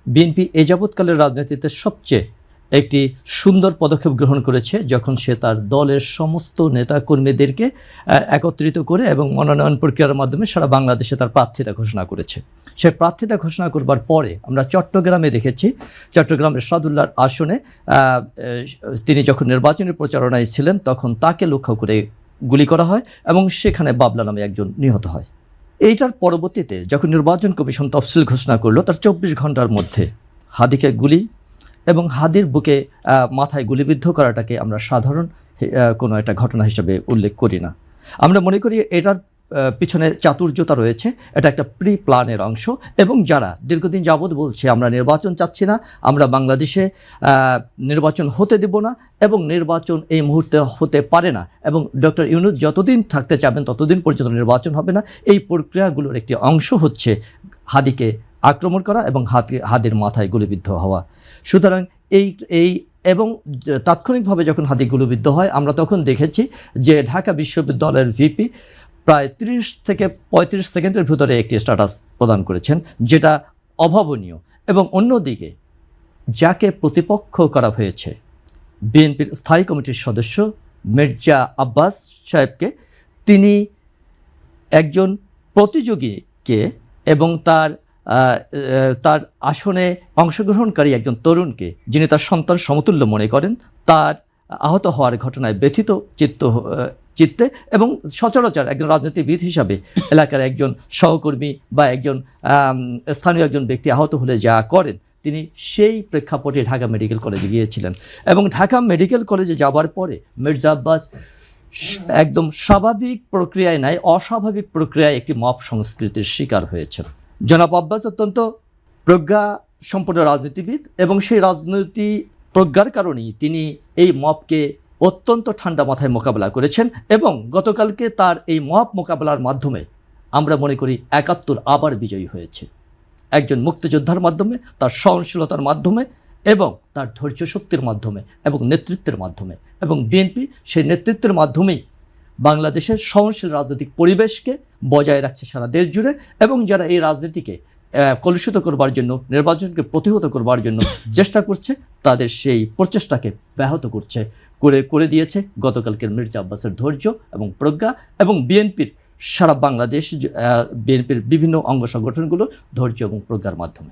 BNP এ যাবৎকালের রাজনীতিতে সবচেয়ে একটি সুন্দর পদক্ষেপ গ্রহণ করেছে যখন সে তার দলের সমস্ত নেতাকর্মীদেরকে একত্রিত করে এবং মনোনয়ন প্রক্রিয়ার মাধ্যমে সারা বাংলাদেশে তার প্রার্থিতা ঘোষণা করেছে। সে প্রার্থিতা ঘোষণা করবার পরে আমরা চট্টগ্রামে দেখেছি, চট্টগ্রাম এরশাদুল্লাহর আসনে তিনি যখন নির্বাচনী প্রচারণায় ছিলেন তখন তাকে লক্ষ্য করে গুলি করা হয় এবং সেখানে বাবলা নামে একজন নিহত হয়। এইটার পরবর্তীতে যখন নির্বাচন কমিশন তফসিল ঘোষণা করলো, তার 24 ঘন্টার মধ্যে হাদিকে গুলি এবং হাদির বুকে মাথায় গুলিবিদ্ধ করাটাকে আমরা সাধারণ কোনো একটা ঘটনা হিসেবে উল্লেখ করি না। আমরা মনে করি এটার পিছনে চাতুর্যতা রয়েছে, এটা একটা প্রি প্ল্যানের অংশ। এবং যারা দীর্ঘদিন যাবৎ বলছে আমরা নির্বাচন চাচ্ছি না, আমরা বাংলাদেশে নির্বাচন হতে দেব না এবং নির্বাচন এই মুহূর্তে হতে পারে না এবং ডক্টর ইউনূস যতদিন থাকতে চাবেন ততদিন পর্যন্ত নির্বাচন হবে না, এই প্রক্রিয়াগুলোর একটি অংশ হচ্ছে হাদিকে আক্রমণ করা এবং হাদির মাথায় গুলিবিদ্ধ হওয়া। সুতরাং এই এবং তাৎক্ষণিকভাবে যখন হাদি গুলিবিদ্ধ হয় আমরা তখন দেখেছি যে ঢাকা বিশ্ববিদ্যালয়ের ভিপি প্রায় 30 থেকে 35 সেকেন্ডের ভিতরে একটি স্ট্যাটাস প্রদান করেছেন, যেটা অভাবনীয়। এবং অন্যদিকে যাকে প্রতিপক্ষ করা হয়েছে বিএনপির স্থায়ী কমিটির সদস্য মির্জা আব্বাস সাহেবকে, তিনি একজন প্রতিযোগীকে এবং তার আসনে অংশগ্রহণকারী একজন তরুণকে, যিনি তার সন্তান সমতুল্য মনে করেন, তার আহত হওয়ার ঘটনায় ব্যথিত চিত্তে এবং সচরাচর একজন রাজনীতিবিদ হিসাবে এলাকার একজন সহকর্মী বা একজন স্থানীয় একজন ব্যক্তি আহত হলে যা করেন, তিনি সেই প্রেক্ষাপটে ঢাকা মেডিকেল কলেজে গিয়েছিলেন এবং ঢাকা মেডিকেল কলেজে যাওয়ার পরে মির্জা আব্বাস একদম স্বাভাবিক প্রক্রিয়ায় নয়, অস্বাভাবিক প্রক্রিয়ায় একটি মব সংস্কৃতির শিকার হয়েছেন। জনাব আব্বাস অত্যন্ত প্রজ্ঞা সম্পন্ন রাজনীতিবিদ এবং সেই রাজনীতি প্রজ্ঞার কারণেই তিনি এই মবকে অত্যন্ত ঠান্ডা মাথায় মোকাবেলা করেছেন এবং গতকালকে তার এই মব মোকাবেলার মাধ্যমে আমরা মনে করি ৭১ আবার বিজয়ী হয়েছে। একজন মুক্তিযোদ্ধার মাধ্যমে, তার সহনশীলতার মাধ্যমে এবং তার ধৈর্য শক্তির মাধ্যমে এবং নেতৃত্বের মাধ্যমে, এবং বিএনপি সেই নেতৃত্বের মাধ্যমেই বাংলাদেশের সহনশীল রাজনৈতিক পরিবেশকে বজায় রাখছে সারা দেশ জুড়ে এবং যারা এই রাজনীতিকে কলুষিত করবার জন্য, নির্বাচনকে প্রতিহত করবার জন্য চেষ্টা করছে, তাদের সেই প্রচেষ্টাকে ব্যাহত করে দিয়েছে গতকালকের মির্জা আব্বাসের ধৈর্য এবং প্রজ্ঞা এবং বিএনপির সারা বাংলাদেশ বিএনপির বিভিন্ন অঙ্গ সংগঠনগুলোর ধৈর্য এবং প্রজ্ঞার মাধ্যমে।